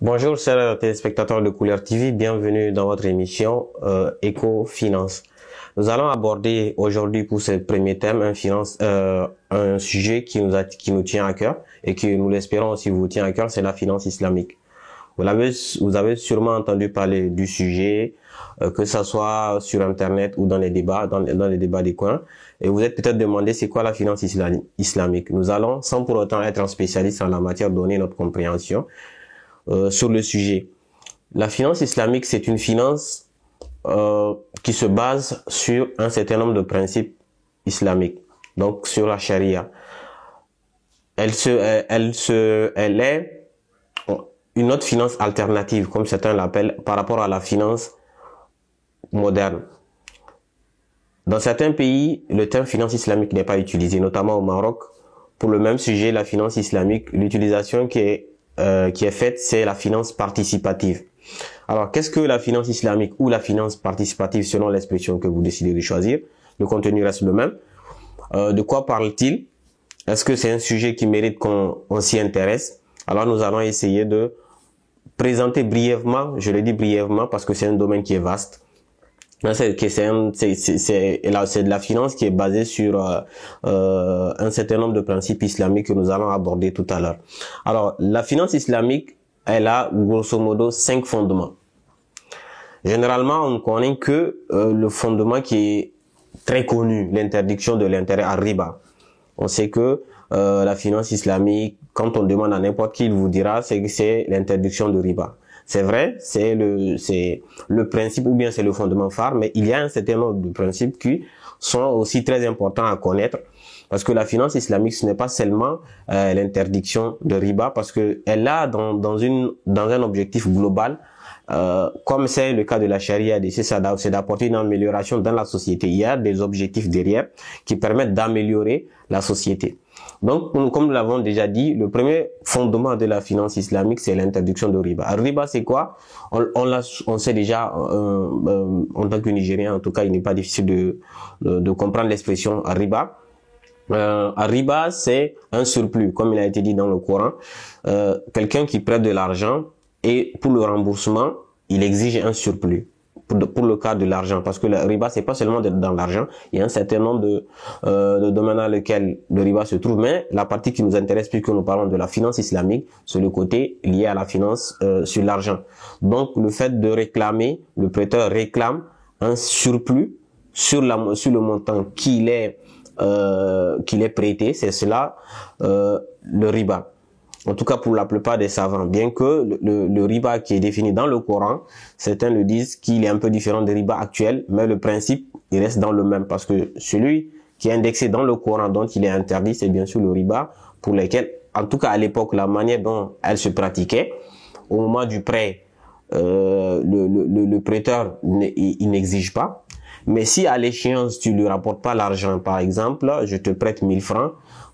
Bonjour chers téléspectateurs de Couleur TV, bienvenue dans votre émission Éco-Finance. Nous allons aborder aujourd'hui pour ce premier thème un sujet qui nous tient à cœur et qui nous l'espérons aussi vous tient à cœur, c'est la finance islamique. Vous avez sûrement entendu parler du sujet, que ça soit sur internet ou dans les débats, dans les débats des coins. Et vous êtes peut-être demandé c'est quoi la finance islamique. Nous allons, sans pour autant être un spécialiste en la matière, donner notre compréhension sur le sujet. La finance islamique, c'est une finance qui se base sur un certain nombre de principes islamiques, donc sur la charia. Elle est une autre finance alternative, comme certains l'appellent, par rapport à la finance moderne. Dans certains pays, le terme finance islamique n'est pas utilisé, notamment au Maroc. Pour le même sujet, la finance islamique, l'utilisation qui est faite, c'est la finance participative. Alors, qu'est-ce que la finance islamique ou la finance participative selon l'expression que vous décidez de choisir? Le contenu reste le même. De quoi parle-t-il? Est-ce que c'est un sujet qui mérite qu'on s'y intéresse? Alors, nous allons essayer de présenter brièvement, je le dis brièvement parce que c'est un domaine qui est vaste. C'est de la finance qui est basée sur un certain nombre de principes islamiques que nous allons aborder tout à l'heure. Alors, la finance islamique, elle a grosso modo 5 fondements. Généralement, on ne connaît que le fondement qui est très connu, l'interdiction de l'intérêt à riba. On sait que la finance islamique, quand on demande à n'importe qui, il vous dira c'est que c'est l'interdiction de riba. C'est vrai, c'est le principe ou bien c'est le fondement phare, mais il y a un certain nombre de principes qui sont aussi très importants à connaître, parce que la finance islamique, ce n'est pas seulement l'interdiction de riba, parce que elle a dans un objectif global, comme c'est le cas de la charia, c'est d'apporter une amélioration dans la société. Il y a des objectifs derrière qui permettent d'améliorer la société. Donc, comme nous l'avons déjà dit, le premier fondement de la finance islamique, c'est l'interdiction de riba. Riba, c'est quoi? On sait déjà, en tant que Nigérien, en tout cas, il n'est pas difficile de comprendre l'expression riba. Riba, c'est un surplus, comme il a été dit dans le Coran. Quelqu'un qui prête de l'argent et pour le remboursement, il exige un surplus. Pour le cas de l'argent, parce que le riba, c'est pas seulement dans l'argent, il y a un certain nombre de domaines dans lesquels le riba se trouve, mais la partie qui nous intéresse puisque nous parlons de la finance islamique, c'est le côté lié à la finance sur l'argent. Donc, le fait de réclamer, le prêteur réclame un surplus sur le montant qu'il est prêté, c'est cela le riba. En tout cas pour la plupart des savants, bien que le riba qui est défini dans le Coran, certains le disent qu'il est un peu différent des riba actuels, mais le principe, il reste dans le même, parce que celui qui est indexé dans le Coran, dont il est interdit, c'est bien sûr le riba, pour lequel, en tout cas à l'époque, la manière dont elle se pratiquait, au moment du prêt, le prêteur, il n'exige pas, mais si à l'échéance, tu lui rapportes pas l'argent, par exemple, je te prête 1000 francs,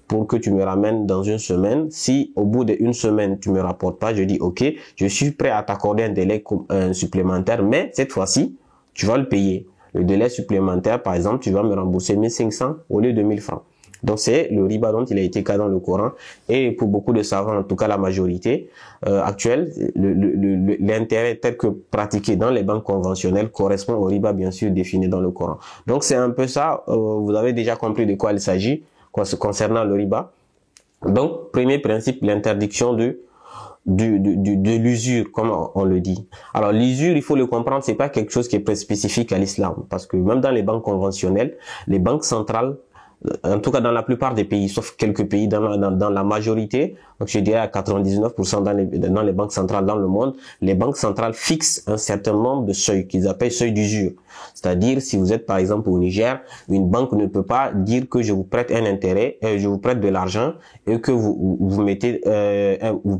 pour que tu me ramènes dans une semaine. Si au bout d'une semaine, tu me rapportes pas, je dis ok, je suis prêt à t'accorder un délai supplémentaire, mais cette fois-ci, tu vas le payer. Le délai supplémentaire, par exemple, tu vas me rembourser 1500 au lieu de 1000 francs. Donc c'est le riba dont il a été cas dans le Coran. Et pour beaucoup de savants, en tout cas la majorité actuelle, l'intérêt tel que pratiqué dans les banques conventionnelles correspond au riba bien sûr défini dans le Coran. Donc c'est un peu ça, vous avez déjà compris de quoi il s'agit concernant le riba. Donc, premier principe, l'interdiction de l'usure, comme on le dit. Alors, l'usure, il faut le comprendre, c'est pas quelque chose qui est spécifique à l'islam, parce que même dans les banques conventionnelles, les banques centrales, en tout cas dans la plupart des pays, sauf quelques pays, dans la majorité, donc je dirais à 99% dans les banques centrales dans le monde, les banques centrales fixent un certain nombre de seuils qu'ils appellent seuil d'usure. C'est-à-dire, si vous êtes par exemple au Niger, une banque ne peut pas dire que je vous prête un intérêt, je vous prête de l'argent et que vous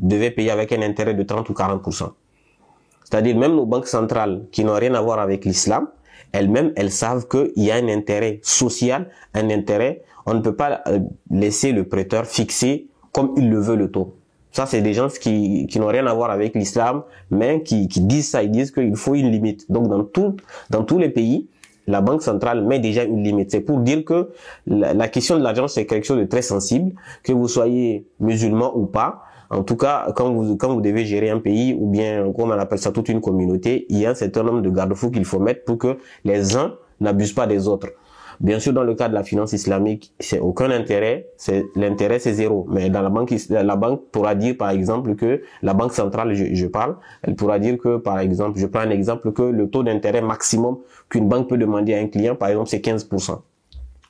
devez payer avec un intérêt de 30 ou 40%. C'est-à-dire, même nos banques centrales qui n'ont rien à voir avec l'islam, elles-mêmes, elles savent qu'il y a un intérêt social, un intérêt. On ne peut pas laisser le prêteur fixer comme il le veut le taux. Ça, c'est des gens qui n'ont rien à voir avec l'islam, mais qui disent ça, ils disent qu'il faut une limite. Donc, dans tous les pays, la banque centrale met déjà une limite. C'est pour dire que la question de l'argent, c'est quelque chose de très sensible, que vous soyez musulman ou pas. En tout cas, quand vous devez gérer un pays ou bien, comme on appelle ça, toute une communauté, il y a un certain nombre de garde-fous qu'il faut mettre pour que les uns n'abusent pas des autres. Bien sûr, dans le cas de la finance islamique, c'est aucun intérêt, l'intérêt c'est zéro. Mais dans la banque pourra dire par exemple que la banque centrale, je parle, elle pourra dire que par exemple, je prends un exemple, que le taux d'intérêt maximum qu'une banque peut demander à un client, par exemple, c'est 15%.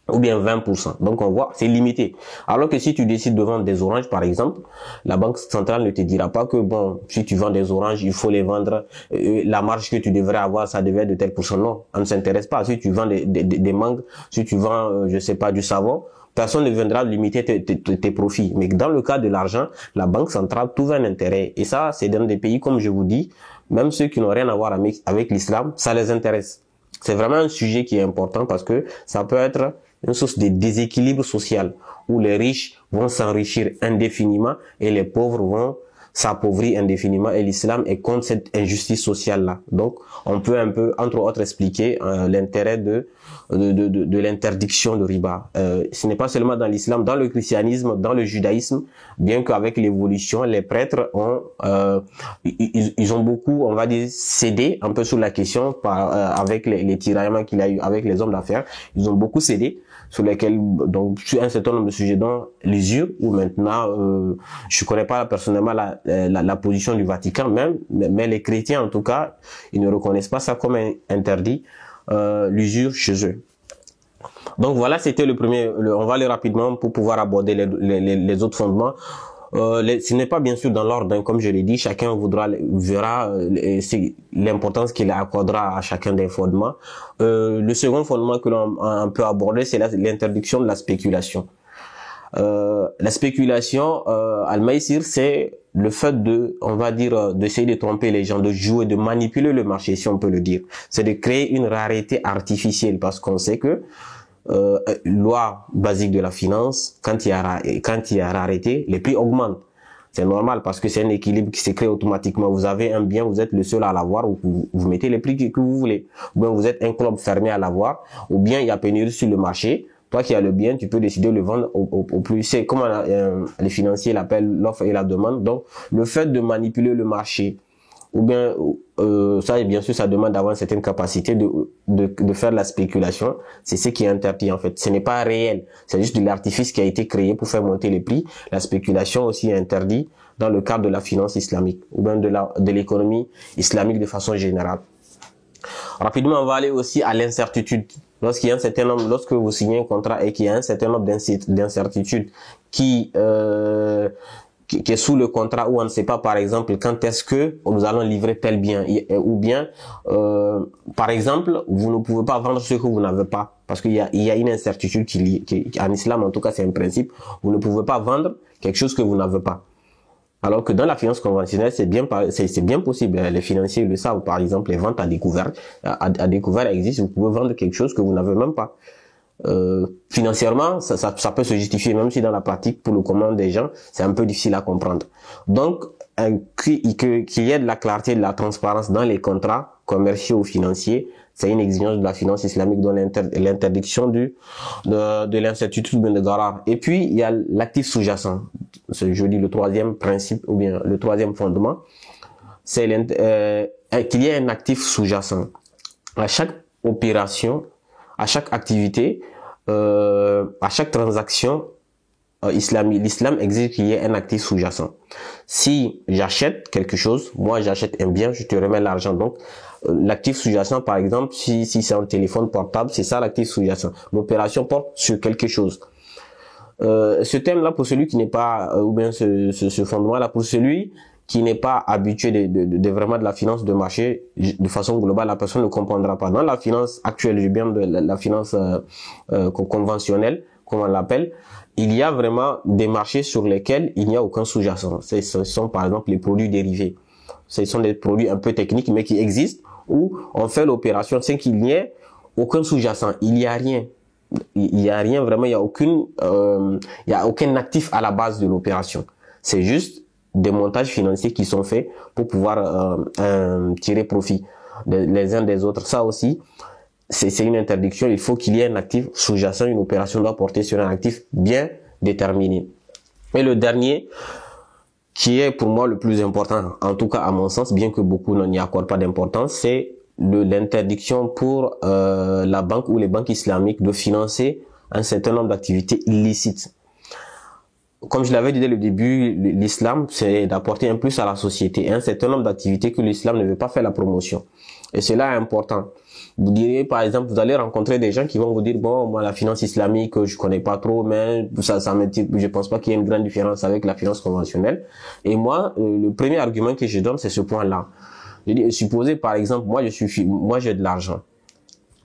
Ou bien 20%. Donc on voit, c'est limité. Alors que si tu décides de vendre des oranges, par exemple, la banque centrale ne te dira pas que bon, si tu vends des oranges, il faut les vendre, la marge que tu devrais avoir, ça devait être de tel pourcent. Non, on ne s'intéresse pas. Si tu vends des mangues, si tu vends, je sais pas, du savon, personne ne viendra limiter tes profits. Mais dans le cas de l'argent, la banque centrale trouve un intérêt. Et ça, c'est dans des pays, comme je vous dis, même ceux qui n'ont rien à voir avec l'islam, ça les intéresse. C'est vraiment un sujet qui est important parce que ça peut être une source de déséquilibre social où les riches vont s'enrichir indéfiniment et les pauvres vont s'appauvrir indéfiniment, et l'islam est contre cette injustice sociale-là. Donc, on peut un peu, entre autres, expliquer l'intérêt de l'interdiction de riba. Ce n'est pas seulement dans l'islam, dans le christianisme, dans le judaïsme, bien qu'avec l'évolution, les prêtres ont, ils ont beaucoup, on va dire, cédé un peu sur la question avec les tiraillements qu'il y a eu avec les hommes d'affaires. Ils ont beaucoup cédé sur lesquels, donc, sur un certain nombre de sujets, dont l'usure, où maintenant, je connais pas personnellement la position du Vatican même, mais les chrétiens, en tout cas, ils ne reconnaissent pas ça comme interdit, l'usure chez eux. Donc voilà, c'était le premier, on va aller rapidement pour pouvoir aborder les autres fondements. Ce n'est pas bien sûr dans l'ordre, hein, comme je l'ai dit, chacun verra l'importance qu'il accordera à chacun des fondements. Le second fondement que l'on peut aborder, c'est l'interdiction de la spéculation. La spéculation, al-maïsir, c'est le fait on va dire, d'essayer de tromper les gens, de jouer, de manipuler le marché, si on peut le dire. C'est de créer une rareté artificielle, parce qu'on sait que loi basique de la finance, quand il y a rareté, les prix augmentent. C'est normal parce que c'est un équilibre qui se crée automatiquement. Vous avez un bien, vous êtes le seul à l'avoir, vous mettez les prix que vous voulez. Ou bien vous êtes un club fermé à l'avoir, ou bien il y a pénurie sur le marché. Toi qui as le bien, tu peux décider de le vendre au plus. C'est comme les financiers l'appellent l'offre et la demande. Donc, le fait de manipuler le marché, ou bien ça, bien sûr, ça demande d'avoir une certaine capacité de faire de la spéculation. C'est ce qui est interdit, en fait. Ce n'est pas réel. C'est juste de l'artifice qui a été créé pour faire monter les prix. La spéculation aussi est interdite dans le cadre de la finance islamique, ou bien de l'économie islamique de façon générale. Rapidement, on va aller aussi à l'incertitude. Lorsqu'il y a un certain nombre, lorsque vous signez un contrat et qu'il y a un certain nombre d'incertitudes qui est sous le contrat, où on ne sait pas, par exemple, quand est-ce que nous allons livrer tel bien, ou bien, par exemple, vous ne pouvez pas vendre ce que vous n'avez pas, parce qu'il y a une incertitude qui en islam, en tout cas, c'est un principe. Vous ne pouvez pas vendre quelque chose que vous n'avez pas. Alors que dans la finance conventionnelle, c'est bien possible. Les financiers le savent. Par exemple, les ventes à découvert existent. Vous pouvez vendre quelque chose que vous n'avez même pas. Financièrement, ça peut se justifier, même si dans la pratique, pour le commun des gens, c'est un peu difficile à comprendre. Donc, qu'il y ait de la clarté, de la transparence dans les contrats commerciaux ou financiers, c'est une exigence de la finance islamique, dans l'interdiction de l'incertitude de garar. Et puis, il y a l'actif sous-jacent. Je dis le troisième principe, ou bien le troisième fondement, c'est qu'il y ait un actif sous-jacent. À chaque opération, à chaque activité, à chaque transaction, l'islam exige qu'il y ait un actif sous-jacent. Si j'achète quelque chose, moi j'achète un bien, je te remets l'argent. Donc, l'actif sous-jacent, par exemple, si c'est un téléphone portable, c'est ça l'actif sous-jacent. L'opération porte sur quelque chose. Ce thème-là, pour celui qui n'est pas, ou bien ce fondement-là, pour celui qui n'est pas habitué de vraiment de la finance de marché, de façon globale, la personne ne comprendra pas. Dans la finance actuelle, je bien de la finance conventionnelle, comme on l'appelle, il y a vraiment des marchés sur lesquels il n'y a aucun sous-jacent. Ce sont par exemple les produits dérivés. Ce sont des produits un peu techniques, mais qui existent, où on fait l'opération sans qu'il n'y ait aucun sous-jacent. Il n'y a rien. Il y a rien vraiment, il y a aucun actif à la base de l'opération. C'est juste des montages financiers qui sont faits pour pouvoir tirer profit les uns des autres. Ça aussi, c'est une interdiction. Il faut qu'il y ait un actif sous-jacent. Une opération doit porter sur un actif bien déterminé. Et le dernier, qui est pour moi le plus important, en tout cas à mon sens, bien que beaucoup n'y accordent pas d'importance, c'est l'interdiction pour la banque ou les banques islamiques de financer un certain nombre d'activités illicites. Comme je l'avais dit dès le début, l'islam, c'est d'apporter un plus à la société, et un certain nombre d'activités que l'islam ne veut pas faire la promotion. Et cela est important. Vous direz, par exemple, vous allez rencontrer des gens qui vont vous dire, bon, moi, la finance islamique, je connais pas trop, mais je pense pas qu'il y ait une grande différence avec la finance conventionnelle. Et moi, le premier argument que je donne, c'est ce point-là. Je dis, supposez, par exemple, moi, j'ai de l'argent.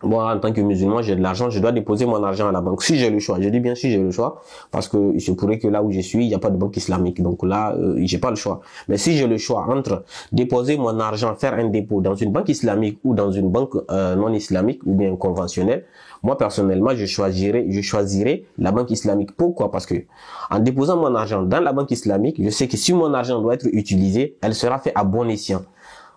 Moi, en tant que musulman, j'ai de l'argent, je dois déposer mon argent à la banque. Si j'ai le choix, je dis bien si j'ai le choix, parce que il se pourrait que là où je suis, il n'y a pas de banque islamique. Donc là, j'ai pas le choix. Mais si j'ai le choix entre déposer mon argent, faire un dépôt dans une banque islamique ou dans une banque non islamique ou bien conventionnelle, moi personnellement, je choisirais la banque islamique. Pourquoi? Parce que en déposant mon argent dans la banque islamique, je sais que si mon argent doit être utilisé, elle sera faite à bon escient.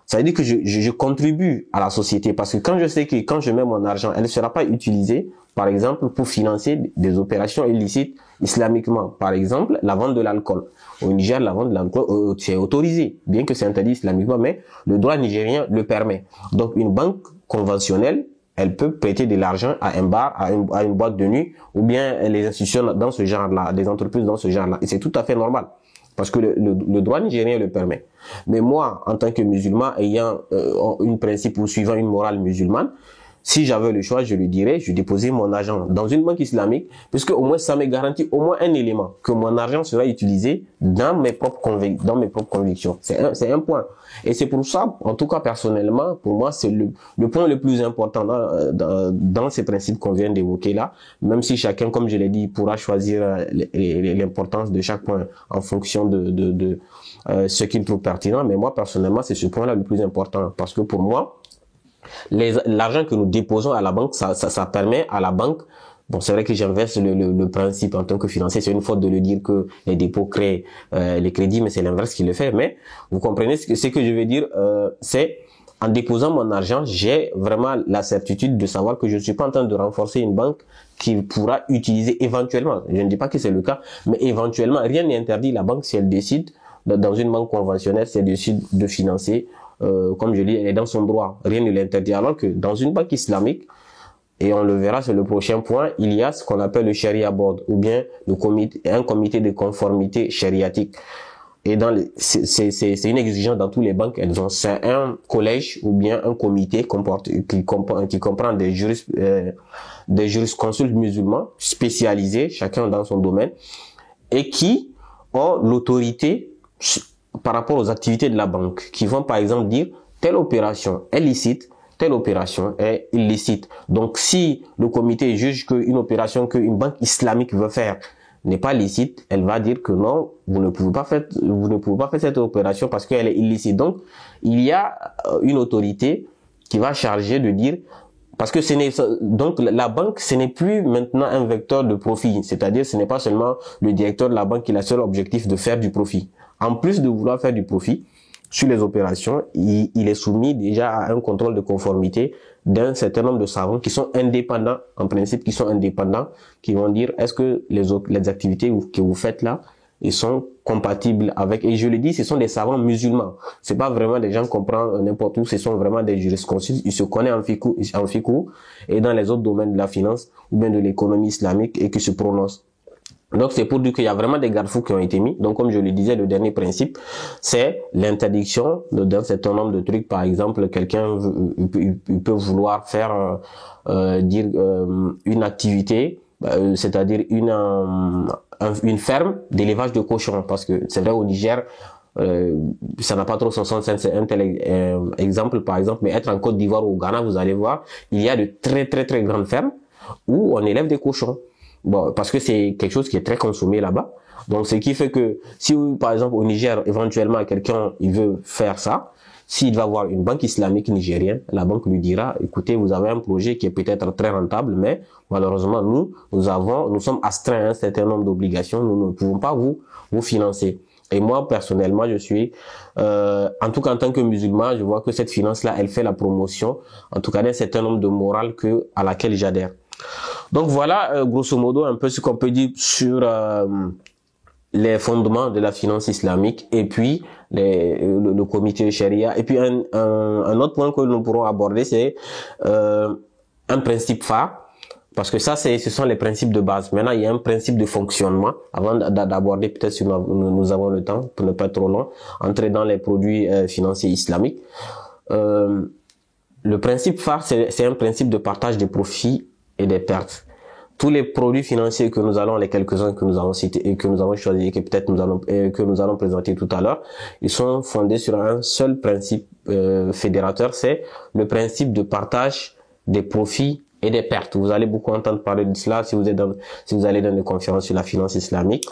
Ça veut dire que je contribue à la société, parce que quand je sais que quand je mets mon argent, elle ne sera pas utilisée, par exemple, pour financer des opérations illicites islamiquement. Par exemple, la vente de l'alcool. Au Niger, la vente de l'alcool, c'est autorisé, bien que c'est interdit islamiquement, mais le droit nigérien le permet. Donc, une banque conventionnelle, elle peut prêter de l'argent à un bar, à une boîte de nuit, ou bien les institutions dans ce genre-là, des entreprises dans ce genre-là. Et c'est tout à fait normal, parce que le droit nigérien le permet. Mais moi, en tant que musulman, ayant un principe ou suivant une morale musulmane, si j'avais le choix, je lui dirais, je déposais mon argent dans une banque islamique, puisque au moins ça me garantit au moins un élément, que mon argent sera utilisé dans mes propres convictions. C'est un point. Et c'est pour ça, en tout cas personnellement, pour moi, c'est le point le plus important dans ces principes qu'on vient d'évoquer là, même si chacun, comme je l'ai dit, pourra choisir l'importance de chaque point en fonction de ce qu'il trouve pertinent. Mais moi, personnellement, c'est ce point-là le plus important, parce que pour moi, l'argent que nous déposons à la banque, ça permet à la banque, bon, c'est vrai que j'inverse le principe en tant que financier, c'est une faute de le dire que les dépôts créent les crédits, mais c'est l'inverse qui le fait. Mais vous comprenez ce que je veux dire, c'est en déposant mon argent, j'ai vraiment la certitude de savoir que je ne suis pas en train de renforcer une banque qui pourra utiliser éventuellement, je ne dis pas que c'est le cas, mais éventuellement, rien n'interdit la banque, si elle décide, dans une banque conventionnelle, si elle décide de financer, comme je dis, elle est dans son droit, rien ne l'interdit. Alors que dans une banque islamique, et on le verra, c'est le prochain point, il y a ce qu'on appelle le Sharia Board, ou bien un comité de conformité chariatique. Et c'est une exigence dans toutes les banques. C'est un collège ou bien un comité qui comprend des jurisconsultes musulmans spécialisés, chacun dans son domaine, et qui ont l'autorité par rapport aux activités de la banque, qui vont par exemple dire telle opération est licite, telle opération est illicite. Donc si le comité juge qu'une opération qu'une banque islamique veut faire n'est pas licite, elle va dire que non, vous ne pouvez pas faire cette opération parce qu'elle est illicite. Donc il y a une autorité qui va charger de dire, parce que donc la banque, ce n'est plus maintenant un vecteur de profit, c'est-à-dire ce n'est pas seulement le directeur de la banque qui a le seul objectif de faire du profit. En plus de vouloir faire du profit sur les opérations, il est soumis déjà à un contrôle de conformité d'un certain nombre de savants qui sont indépendants, en principe qui sont indépendants, qui vont dire est-ce que les activités que vous faites là, ils sont compatibles avec, et je le dis, ce sont des savants musulmans. C'est pas vraiment des gens qui comprennent n'importe où, ce sont vraiment des jurisconsultes, ils se connaissent en fiqh et dans les autres domaines de la finance ou bien de l'économie islamique et qui se prononcent. Donc c'est pour dire qu'il y a vraiment des garde-fous qui ont été mis. Donc comme je le disais, le dernier principe, c'est l'interdiction d'un certain nombre de trucs. Par exemple, quelqu'un peut vouloir faire une activité, c'est-à-dire une ferme d'élevage de cochons, parce que c'est vrai au Niger, ça n'a pas trop son sens, c'est un tel exemple par exemple, mais être en Côte d'Ivoire ou au Ghana, vous allez voir, il y a de très très très grandes fermes où on élève des cochons. Bon, parce que c'est quelque chose qui est très consommé là-bas. Donc, ce qui fait que si, par exemple, au Niger, éventuellement, quelqu'un, il veut faire ça, s'il va avoir une banque islamique nigérienne, la banque lui dira, écoutez, vous avez un projet qui est peut-être très rentable, mais malheureusement, nous sommes astreints à un certain nombre d'obligations, nous ne pouvons pas vous financer. Et moi, personnellement, je suis, en tout cas, en tant que musulman, je vois que cette finance-là, elle fait la promotion, en tout cas, d'un certain nombre de morales à laquelle j'adhère. Donc voilà, grosso modo, un peu ce qu'on peut dire sur les fondements de la finance islamique et puis le comité de Sharia. Et puis un autre point que nous pourrons aborder, c'est un principe phare. Parce que ça, ce sont les principes de base. Maintenant, il y a un principe de fonctionnement. Avant d'aborder, peut-être si nous avons le temps, pour ne pas être trop long, entrer dans les produits financiers islamiques. Le principe phare, c'est un principe de partage des profits et des pertes. Tous les produits financiers que nous allons, les quelques-uns que nous avons cités et que nous avons choisis et que peut-être que nous allons présenter tout à l'heure, ils sont fondés sur un seul principe fédérateur, c'est le principe de partage des profits et des pertes. Vous allez beaucoup entendre parler de cela si vous allez dans des conférences sur la finance islamique.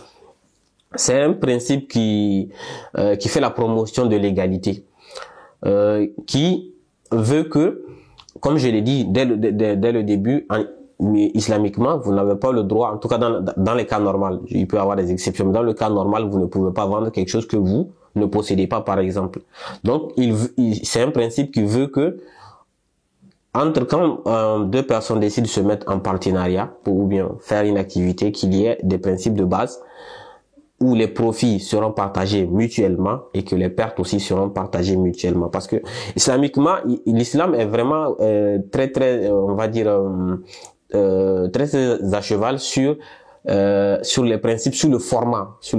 C'est un principe qui fait la promotion de l'égalité, qui veut que, comme je l'ai dit dès le début, islamiquement, vous n'avez pas le droit, en tout cas dans les cas normaux, il peut y avoir des exceptions, mais dans le cas normal, vous ne pouvez pas vendre quelque chose que vous ne possédez pas, par exemple. Donc, c'est un principe qui veut que quand deux personnes décident de se mettre en partenariat ou bien faire une activité, qu'il y ait des principes de base où les profits seront partagés mutuellement et que les pertes aussi seront partagées mutuellement. Parce que islamiquement, l'islam est vraiment on va dire très à cheval sur les principes, sur le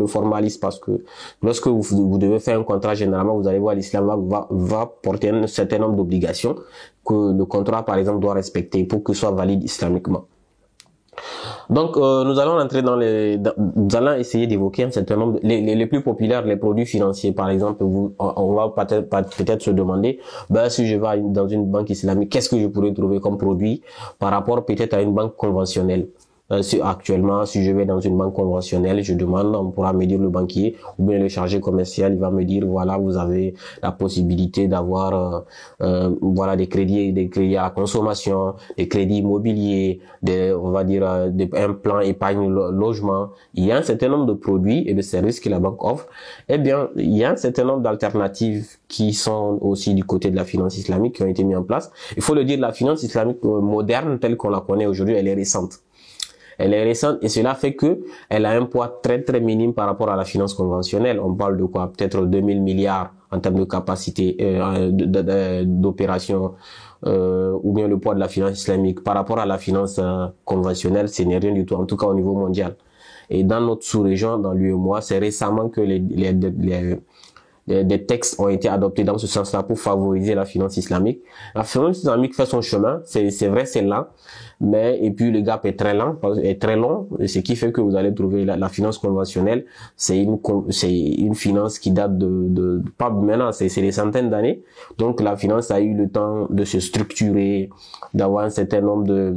formalisme, parce que lorsque vous devez faire un contrat, généralement, vous allez voir, l'islam va porter un certain nombre d'obligations que le contrat, par exemple, doit respecter pour que ce soit valide islamiquement. Donc, nous allons entrer nous allons essayer d'évoquer un certain nombre, les plus populaires, les produits financiers, par exemple. On va peut-être se demander, si je vais dans une banque islamique, qu'est-ce que je pourrais trouver comme produit par rapport peut-être à une banque conventionnelle? Actuellement, si je vais dans une banque conventionnelle, je demande, on pourra me dire le banquier ou bien le chargé commercial, il va me dire, voilà, vous avez la possibilité d'avoir voilà des crédits à la consommation, des crédits immobiliers, on va dire un plan épargne logement. Il y a un certain nombre de produits et de services que la banque offre. Eh bien, il y a un certain nombre d'alternatives qui sont aussi du côté de la finance islamique qui ont été mis en place. Il faut le dire, la finance islamique moderne telle qu'on la connaît aujourd'hui, elle est récente. Elle est récente et cela fait que elle a un poids très très minime par rapport à la finance conventionnelle. On parle de quoi? Peut-être 2000 milliards en termes de capacité d'opération ou bien le poids de la finance islamique par rapport à la finance conventionnelle, ce n'est rien du tout, en tout cas au niveau mondial. Et dans notre sous-région, dans l'UEMOA, c'est récemment que des textes ont été adoptés dans ce sens-là pour favoriser la finance islamique. La finance islamique fait son chemin, c'est vrai, c'est lent, mais et puis le gap est très long, ce qui fait que vous allez trouver la finance conventionnelle, c'est une finance qui date de pas maintenant, c'est des centaines d'années. Donc la finance a eu le temps de se structurer, d'avoir un certain nombre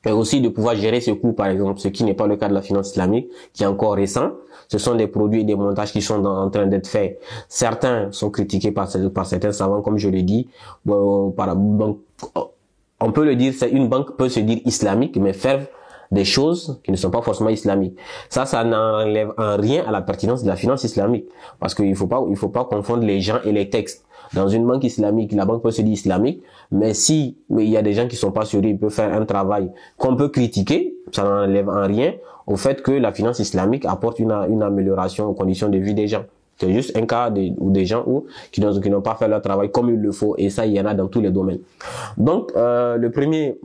et aussi de pouvoir gérer ses coûts, par exemple, ce qui n'est pas le cas de la finance islamique, qui est encore récent. Ce sont des produits et des montages qui sont en train d'être faits. Certains sont critiqués par certains savants, comme je l'ai dit. Donc, on peut le dire, une banque peut se dire islamique, mais faire des choses qui ne sont pas forcément islamiques. Ça n'enlève en rien à la pertinence de la finance islamique. Parce qu'il faut pas confondre les gens et les textes. Dans une banque islamique, la banque peut se dire islamique, mais il y a des gens qui sont pas sûrs, ils peuvent faire un travail qu'on peut critiquer, ça n'enlève en rien au fait que la finance islamique apporte une amélioration aux conditions de vie des gens. C'est juste un cas des gens qui n'ont pas fait leur travail comme il le faut, et ça, il y en a dans tous les domaines. Donc, le premier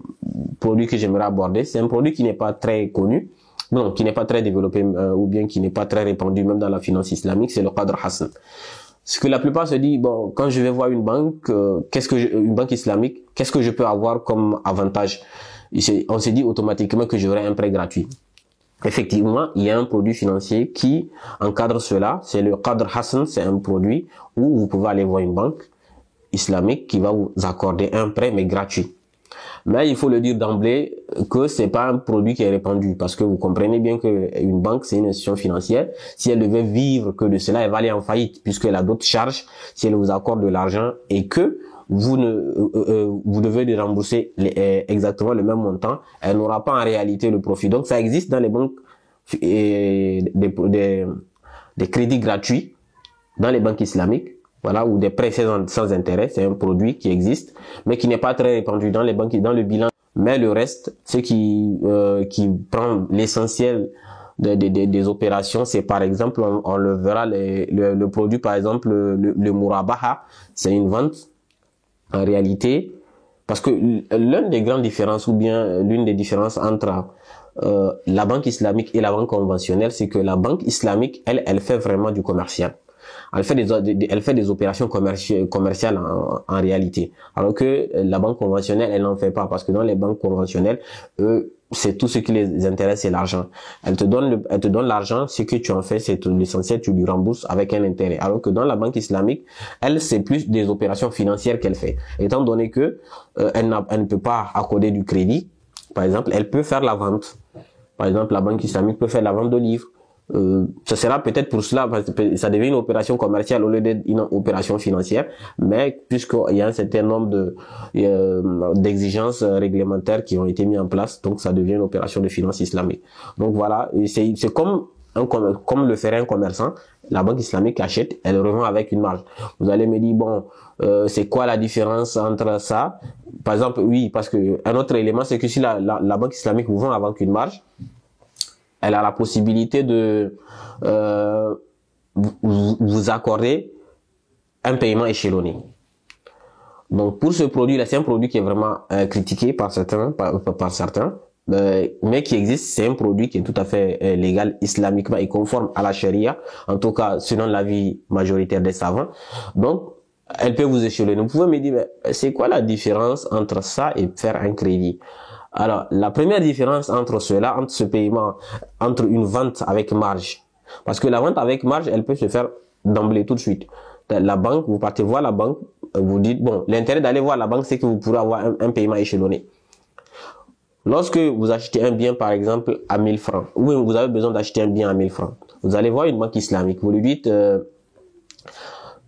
produit que j'aimerais aborder, c'est un produit qui n'est pas très connu, qui n'est pas très développé, ou bien qui n'est pas très répandu même dans la finance islamique, c'est le Qadr Hassan. Ce que la plupart se disent, quand je vais voir une banque, une banque islamique, qu'est-ce que je peux avoir comme avantage? On se dit automatiquement que j'aurai un prêt gratuit. Effectivement, il y a un produit financier qui encadre cela, c'est le Qadr Hassan, c'est un produit où vous pouvez aller voir une banque islamique qui va vous accorder un prêt, mais gratuit. Mais il faut le dire d'emblée que c'est pas un produit qui est répandu, parce que vous comprenez bien que une banque, c'est une institution financière. Si elle devait vivre que de cela, elle va aller en faillite, puisqu'elle a d'autres charges si elle vous accorde de l'argent et que vous devez de rembourser exactement le même montant, elle n'aura pas en réalité le profit. Donc ça existe dans les banques des crédits gratuits dans les banques islamiques. Voilà, ou des prêts sans intérêt, c'est un produit qui existe, mais qui n'est pas très répandu dans les banques, dans le bilan. Mais le reste, ce qui prend l'essentiel des opérations, c'est par exemple, on le verra, le produit, par exemple, le Murabaha, c'est une vente, en réalité, parce que l'une des grandes différences, ou bien l'une des différences entre la banque islamique et la banque conventionnelle, c'est que la banque islamique, elle fait vraiment du commercial. Elle fait des opérations commerciales en réalité. Alors que la banque conventionnelle, elle n'en fait pas. Parce que dans les banques conventionnelles, eux, c'est tout ce qui les intéresse, c'est l'argent. Elle te donne l'argent, ce que tu en fais, c'est l'essentiel, tu lui rembourses avec un intérêt. Alors que dans la banque islamique, elle, c'est plus des opérations financières qu'elle fait. Étant donné que elle ne peut pas accorder du crédit, par exemple, elle peut faire la vente. Par exemple, la banque islamique peut faire la vente de livres. Ce sera peut-être pour cela, parce que ça devient une opération commerciale au lieu d'être une opération financière, mais puisqu'il y a un certain nombre d'exigences réglementaires qui ont été mises en place, donc ça devient une opération de finance islamique. Donc voilà, c'est comme comme le ferait un commerçant. La banque islamique achète, elle revend avec une marge. Vous allez me dire, bon, c'est quoi la différence entre ça? Par exemple, oui, parce que un autre élément, c'est que si la banque islamique vous vend avec une marge, elle a la possibilité de vous accorder un paiement échelonné. Donc pour ce produit-là, c'est un produit qui est vraiment critiqué par certains, mais qui existe. C'est un produit qui est tout à fait légal islamiquement et conforme à la charia, en tout cas selon l'avis majoritaire des savants. Donc elle peut vous échelonner. Vous pouvez me dire, c'est quoi la différence entre ça et faire un crédit? Alors, la première différence entre cela, entre ce paiement, entre une vente avec marge, parce que la vente avec marge, elle peut se faire d'emblée tout de suite. La banque, vous partez voir la banque, vous dites, bon, l'intérêt d'aller voir la banque, c'est que vous pourrez avoir un paiement échelonné. Lorsque vous achetez un bien, par exemple, à 1000 francs, ou vous avez besoin d'acheter un bien à 1000 francs, vous allez voir une banque islamique, vous lui dites,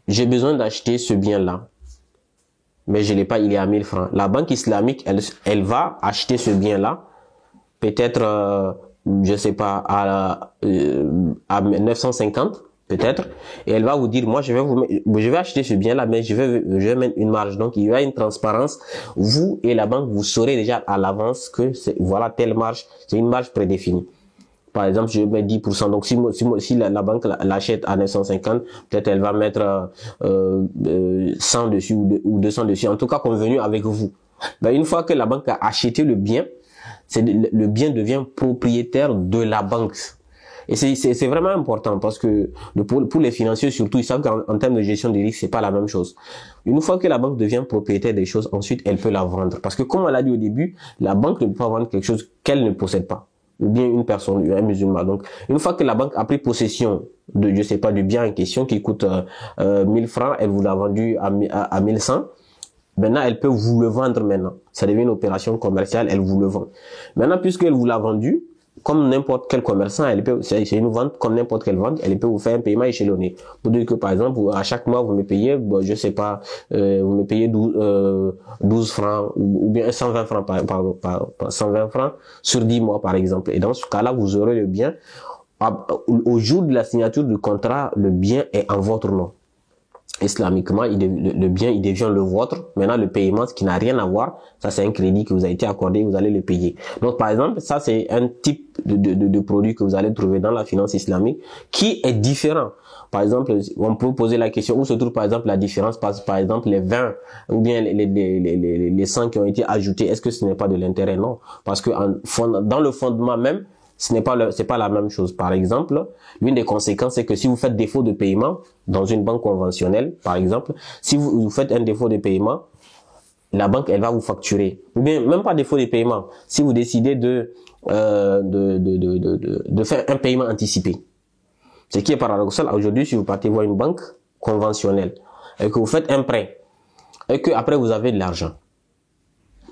j'ai besoin d'acheter ce bien-là, mais je l'ai pas, il est à 1000 francs. La banque islamique, elle va acheter ce bien-là, peut-être, je sais pas, à 950, peut-être, et elle va vous dire, moi, je vais acheter ce bien-là, mais je vais mettre une marge. Donc, il y a une transparence. Vous et la banque, vous saurez déjà à l'avance que voilà, telle marge, c'est une marge prédéfinie. Par exemple, je mets 10%. Donc, si la banque l'achète à 950, peut-être elle va mettre 100 dessus ou 200 dessus. En tout cas, convenu avec vous. Ben, une fois que la banque a acheté le bien, le bien devient propriétaire de la banque. Et c'est vraiment important parce que pour les financiers surtout, ils savent qu'en termes de gestion des risques, c'est pas la même chose. Une fois que la banque devient propriétaire des choses, ensuite, elle peut la vendre. Parce que comme on l'a dit au début, la banque ne peut pas vendre quelque chose qu'elle ne possède pas. Ou bien une personne, un musulman. Donc, une fois que la banque a pris possession de, je sais pas, du bien en question qui coûte 1000 francs, elle vous l'a vendu à 1100. Maintenant, elle peut vous le vendre maintenant. Ça devient une opération commerciale, elle vous le vend. Maintenant, puisqu'elle vous l'a vendu, comme n'importe quel commerçant, c'est une vente comme n'importe quelle vente, elle peut vous faire un paiement échelonné. Pour dire que, par exemple, à chaque mois, vous me payez, je sais pas, vous me payez 12 francs, ou bien 120 francs, pardon, 120 francs sur 10 mois, par exemple. Et dans ce cas-là, vous aurez le bien. Au jour de la signature du contrat, le bien est en votre nom. Islamiquement, le bien, il devient le vôtre. Maintenant, le paiement, ce qui n'a rien à voir, ça c'est un crédit que vous a été accordé, vous allez le payer. Donc, par exemple, ça c'est un type de produit que vous allez trouver dans la finance islamique qui est différent. Par exemple, on peut poser la question où se trouve par exemple la différence, par exemple les 20 ou bien les 100 qui ont été ajoutés. Est-ce que ce n'est pas de l'intérêt? Non. Parce que dans le fondement même, c'est pas la même chose. Par exemple, l'une des conséquences, c'est que si vous faites défaut de paiement dans une banque conventionnelle, par exemple, si vous faites un défaut de paiement, la banque, elle va vous facturer. Ou bien, même pas défaut de paiement. Si vous décidez de faire un paiement anticipé. Ce qui est paradoxal, aujourd'hui, si vous partez voir une banque conventionnelle, et que vous faites un prêt, et que après vous avez de l'argent.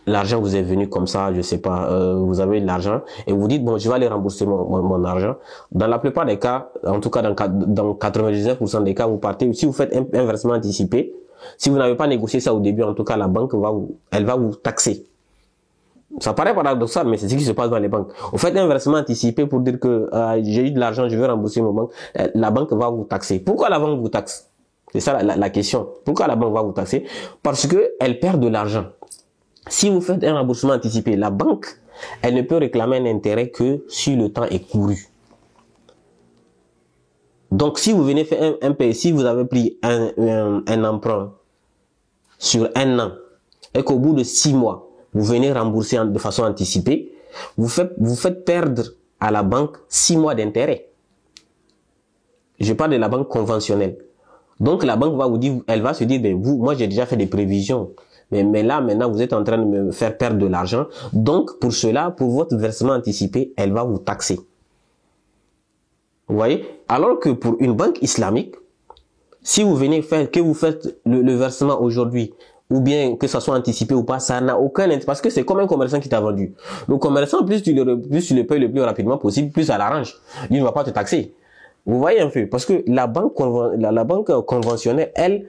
L'argent vous est venu comme ça, je sais pas, vous avez de l'argent et vous dites, bon, je vais aller rembourser mon argent. Dans la plupart des cas, en tout cas dans 99% des cas, vous partez, si vous faites un versement anticipé, si vous n'avez pas négocié ça au début, en tout cas, la banque elle va vous taxer. Ça paraît paradoxal, mais c'est ce qui se passe dans les banques. Vous faites un versement anticipé pour dire que j'ai eu de l'argent, je veux rembourser mon banque, la banque va vous taxer. Pourquoi la banque vous taxe? C'est ça la question. Pourquoi la banque va vous taxer? Parce que elle perd de l'argent. Si vous faites un remboursement anticipé, la banque, elle ne peut réclamer un intérêt que si le temps est couru. Donc, si vous venez faire un pays, si vous avez pris un emprunt sur un an et qu'au bout de 6 mois, vous venez rembourser de façon anticipée, vous faites perdre à la banque 6 mois d'intérêt. Je parle de la banque conventionnelle. Donc, la banque va vous dire, elle va se dire, ben, moi, j'ai déjà fait des prévisions. Mais là, maintenant, vous êtes en train de me faire perdre de l'argent. Donc, pour cela, pour votre versement anticipé, elle va vous taxer. Vous voyez? Alors que pour une banque islamique, si vous venez faire, que vous faites le versement aujourd'hui, ou bien que ça soit anticipé ou pas, ça n'a aucun intérêt, parce que c'est comme un commerçant qui t'a vendu. Le commerçant, plus tu le payes le plus rapidement possible, plus ça l'arrange. Il ne va pas te taxer. Vous voyez un peu, parce que la banque conventionnelle, elle,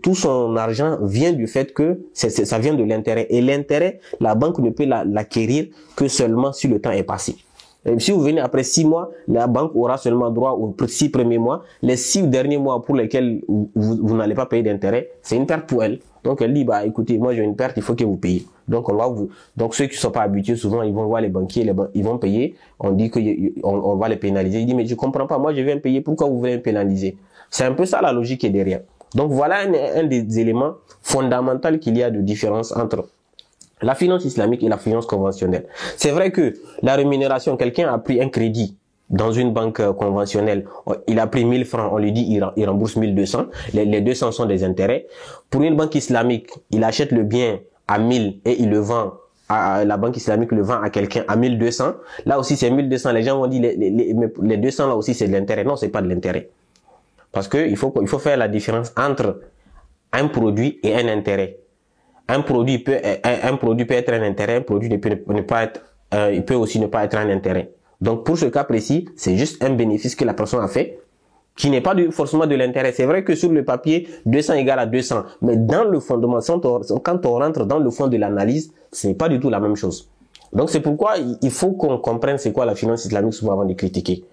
tout son argent vient du fait que ça vient de l'intérêt. Et l'intérêt, la banque ne peut l'acquérir que seulement si le temps est passé. Et si vous venez après 6 mois, la banque aura seulement droit aux 6 premiers mois. Les 6 derniers mois pour lesquels vous n'allez pas payer d'intérêt, c'est une perte pour elle. Donc elle dit, bah écoutez, moi j'ai une perte, il faut que vous payiez. Donc donc ceux qui ne sont pas habitués, souvent ils vont voir les banquiers, ils vont payer. On dit qu'on va les pénaliser. Il dit, mais je comprends pas, moi je viens payer, pourquoi vous voulez me pénaliser? C'est un peu ça la logique qui est derrière. Donc voilà un des éléments fondamentaux qu'il y a de différence entre la finance islamique et la finance conventionnelle. C'est vrai que la rémunération, quelqu'un a pris un crédit dans une banque conventionnelle, il a pris 1000 francs, on lui dit il rembourse 1200, les 200 sont des intérêts. Pour une banque islamique, il achète le bien à 1000 et il le vend, la banque islamique le vend à quelqu'un à 1200. Là aussi c'est 1200, les gens vont dire les 200 là aussi c'est de l'intérêt. Non, c'est pas de l'intérêt. Parce que il faut faire la différence entre un produit et un intérêt. Un produit peut être un intérêt, un produit il peut aussi ne pas être un intérêt. Donc pour ce cas précis, c'est juste un bénéfice que la personne a fait, qui n'est pas forcément de l'intérêt. C'est vrai que sur le papier, 200 égale à 200, mais dans le fondement, quand on rentre dans le fond de l'analyse, ce n'est pas du tout la même chose. Donc c'est pourquoi il faut qu'on comprenne c'est quoi la finance islamique souvent avant de critiquer.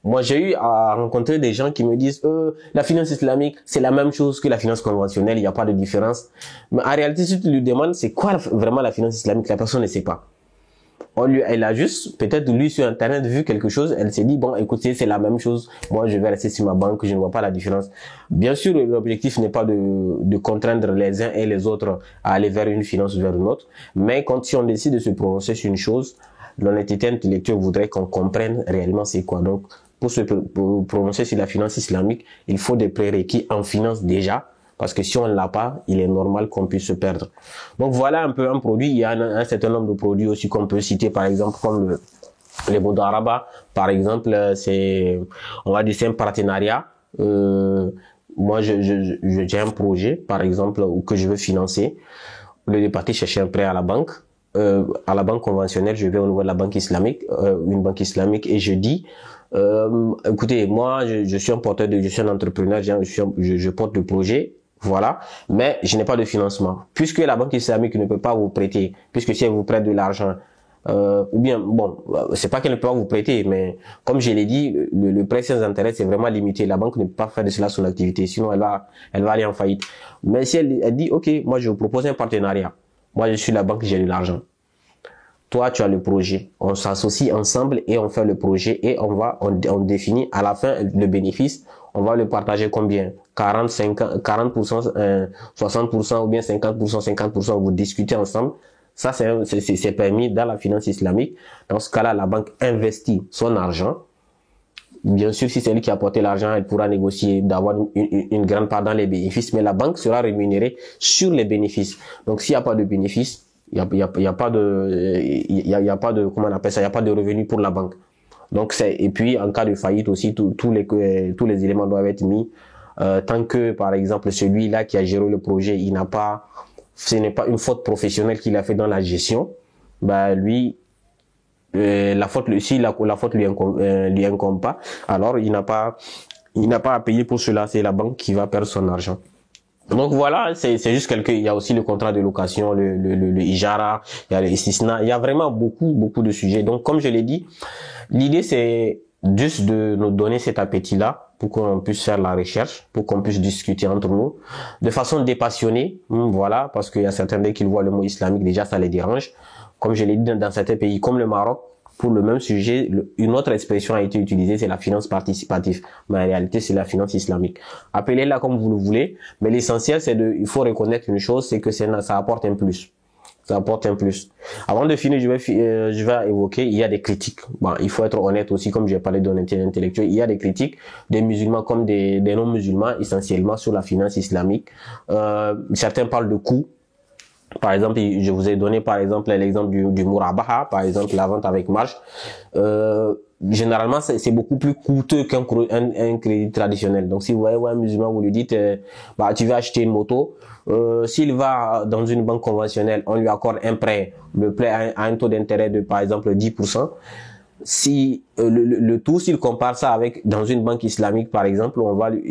Moi, j'ai eu à rencontrer des gens qui me disent la finance islamique, c'est la même chose que la finance conventionnelle, il n'y a pas de différence. Mais en réalité, si tu lui demandes c'est quoi vraiment la finance islamique, la personne ne sait pas. Elle a juste, peut-être lu sur Internet, vu quelque chose, elle s'est dit, bon, écoutez, c'est la même chose, moi je vais rester sur ma banque, je ne vois pas la différence. Bien sûr, l'objectif n'est pas de contraindre les uns et les autres à aller vers une finance ou vers une autre, mais si on décide de se prononcer sur une chose, l'honnêteté intellectuelle voudrait qu'on comprenne réellement c'est quoi. Donc, pour se prononcer sur la finance islamique, il faut des prérequis en finance déjà, parce que si on ne l'a pas, il est normal qu'on puisse se perdre. Donc voilà un peu un produit. Il y a un certain nombre de produits aussi qu'on peut citer, par exemple comme les Bodaraba. Par exemple, on va dire c'est un partenariat. Moi, j'ai un projet, par exemple, que je veux financer. Au lieu de partir chercher un prêt à la banque conventionnelle, je vais au niveau de la banque islamique, une banque islamique, et je dis, écoutez, moi, je suis je suis un entrepreneur, je porte le projet. Voilà, mais je n'ai pas de financement. Puisque la banque islamique ne peut pas vous prêter, puisque si elle vous prête de l'argent, ou bien, bon, c'est pas qu'elle ne peut pas vous prêter, mais comme je l'ai dit, le prêt sans intérêt, c'est vraiment limité. La banque ne peut pas faire de cela son activité, sinon elle va aller en faillite. Mais si elle dit, ok, moi je vous propose un partenariat. Moi je suis la banque, j'ai de l'argent. Toi, tu as le projet. On s'associe ensemble et on fait le projet et on définit à la fin le bénéfice. On va le partager combien? 40%, 60% ou bien 50%, 50%. Vous discutez ensemble. Ça, c'est permis dans la finance islamique. Dans ce cas-là, la banque investit son argent. Bien sûr, si c'est lui qui a apporté l'argent, elle pourra négocier d'avoir une grande part dans les bénéfices, mais la banque sera rémunérée sur les bénéfices. Donc, s'il n'y a pas de bénéfices, il y a pas de comment on appelle ça, il y a pas de revenus pour la banque. Donc et puis en cas de faillite aussi, tous les éléments doivent être mis, tant que par exemple celui-là qui a géré le projet, ce n'est pas une faute professionnelle qu'il a fait dans la gestion, bah lui la faute lui incombe pas, alors il n'a pas à payer pour cela, c'est la banque qui va perdre son argent. Donc voilà, c'est juste il y a aussi le contrat de location, le ijara, il y a le istisna, il y a vraiment beaucoup de sujets. Donc comme je l'ai dit, l'idée c'est juste de nous donner cet appétit-là pour qu'on puisse faire la recherche, pour qu'on puisse discuter entre nous de façon dépassionnée, voilà, parce qu'il y a certains dès qu'ils voient le mot islamique, déjà ça les dérange. Comme je l'ai dit, dans certains pays comme le Maroc, pour le même sujet, une autre expression a été utilisée, c'est la finance participative. Mais en réalité, c'est la finance islamique. Appelez-la comme vous le voulez, mais l'essentiel, il faut reconnaître une chose, c'est que ça apporte un plus. Ça apporte un plus. Avant de finir, je vais évoquer, il y a des critiques. Bon, il faut être honnête aussi, comme j'ai parlé d'honnêteté intellectuelle, il y a des critiques des musulmans comme des non-musulmans, essentiellement sur la finance islamique. Certains parlent de coûts. Par exemple, je vous ai donné par exemple l'exemple du murabaha, par exemple la vente avec marge. Généralement, c'est beaucoup plus coûteux qu'un crédit traditionnel. Donc, si vous voyez un musulman, vous lui dites, tu vas acheter une moto. S'il va dans une banque conventionnelle, on lui accorde un prêt. Le prêt a un taux d'intérêt de, par exemple, 10%. Si le tout, s'il compare ça avec dans une banque islamique, par exemple,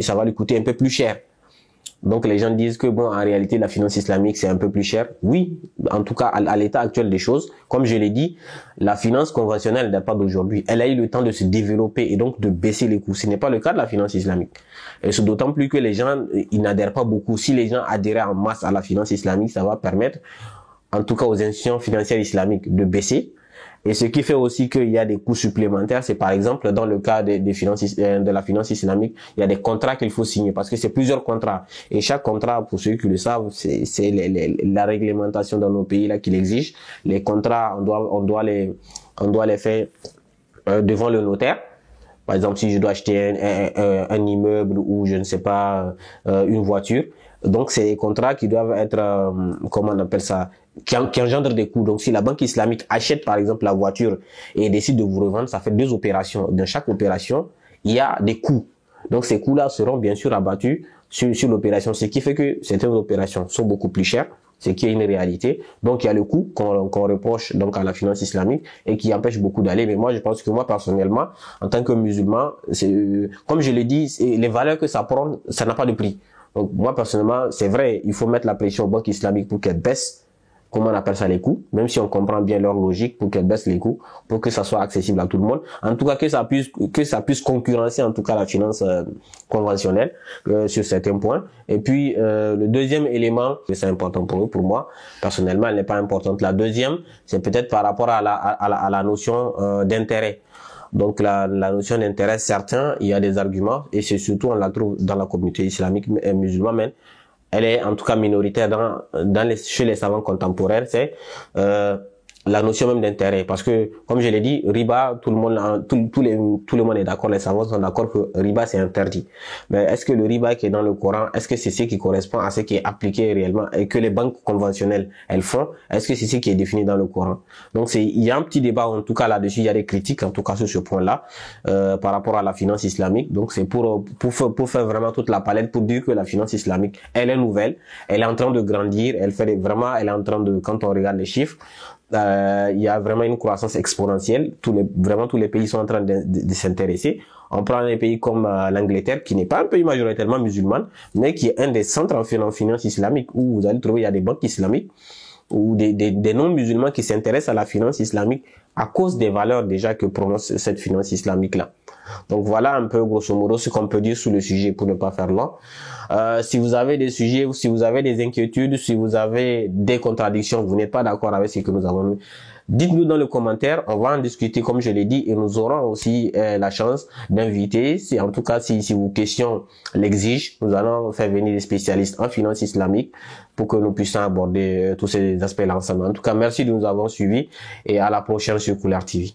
ça va lui coûter un peu plus cher. Donc les gens disent que bon, en réalité la finance islamique c'est un peu plus cher. Oui, en tout cas à l'état actuel des choses, comme je l'ai dit, la finance conventionnelle n'est pas d'aujourd'hui. Elle a eu le temps de se développer et donc de baisser les coûts. Ce n'est pas le cas de la finance islamique. Et c'est d'autant plus que les gens ils n'adhèrent pas beaucoup. Si les gens adhéraient en masse à la finance islamique, ça va permettre, en tout cas aux institutions financières islamiques, de baisser. Et ce qui fait aussi qu'il y a des coûts supplémentaires, c'est par exemple dans le cas de la finance islamique, il y a des contrats qu'il faut signer parce que c'est plusieurs contrats. Et chaque contrat, pour ceux qui le savent, c'est la réglementation dans nos pays là qui l'exige. Les contrats, on doit les faire devant le notaire. Par exemple, si je dois acheter un immeuble ou je ne sais pas une voiture. Donc, c'est des contrats qui doivent être, comment on appelle ça, qui engendrent des coûts. Donc, si la banque islamique achète, par exemple, la voiture et décide de vous revendre, ça fait 2 opérations. Dans chaque opération, il y a des coûts. Donc, ces coûts-là seront bien sûr abattus sur l'opération, ce qui fait que certaines opérations sont beaucoup plus chères, ce qui est une réalité. Donc, il y a le coût qu'on reproche donc à la finance islamique et qui empêche beaucoup d'aller. Mais moi, je pense que moi, personnellement, en tant que musulman, comme je l'ai dit, les valeurs que ça prend, ça n'a pas de prix. Donc, moi, personnellement, c'est vrai, il faut mettre la pression aux banques islamiques pour qu'elles baissent, comment on appelle ça, les coûts, même si on comprend bien leur logique, pour qu'elles baissent les coûts, pour que ça soit accessible à tout le monde. En tout cas, que ça puisse concurrencer, en tout cas, la finance conventionnelle sur certains points. Et puis, le deuxième élément, c'est important pour moi, personnellement, elle n'est pas importante. La deuxième, c'est peut-être par rapport à la notion d'intérêt. Donc la notion d'intérêt, certains, il y a des arguments, et c'est surtout on la trouve dans la communauté islamique et musulmane, elle est en tout cas minoritaire chez les savants contemporains, c'est la notion même d'intérêt, parce que comme je l'ai dit, riba, tout le monde est d'accord, les savants sont d'accord que riba c'est interdit. Mais est-ce que le riba qui est dans le Coran, est-ce que c'est ce qui correspond à ce qui est appliqué réellement et que les banques conventionnelles elles font? Est-ce que c'est ce qui est défini dans le Coran? Donc il y a un petit débat en tout cas là-dessus, il y a des critiques en tout cas sur ce point-là par rapport à la finance islamique. Donc c'est pour faire vraiment toute la palette, pour dire que la finance islamique elle est nouvelle, elle est en train de grandir, elle est en train de, quand on regarde les chiffres, il y a vraiment une croissance exponentielle. Tous les pays sont en train de s'intéresser. On prend un pays comme l'Angleterre, qui n'est pas un pays majoritairement musulman, mais qui est un des centres en finance islamique, où vous allez trouver, il y a des banques islamiques, ou des non-musulmans qui s'intéressent à la finance islamique à cause des valeurs déjà que prononce cette finance islamique-là. Donc voilà un peu grosso modo ce qu'on peut dire sur le sujet pour ne pas faire long. Si vous avez des sujets, ou si vous avez des inquiétudes, si vous avez des contradictions, vous n'êtes pas d'accord avec ce que nous avons dit, dites-nous dans les commentaires, on va en discuter comme je l'ai dit, et nous aurons aussi la chance d'inviter, en tout cas si vos questions l'exigent, nous allons faire venir des spécialistes en finance islamique pour que nous puissions aborder tous ces aspects-là ensemble. En tout cas, merci de nous avoir suivis et à la prochaine sur Couleur TV.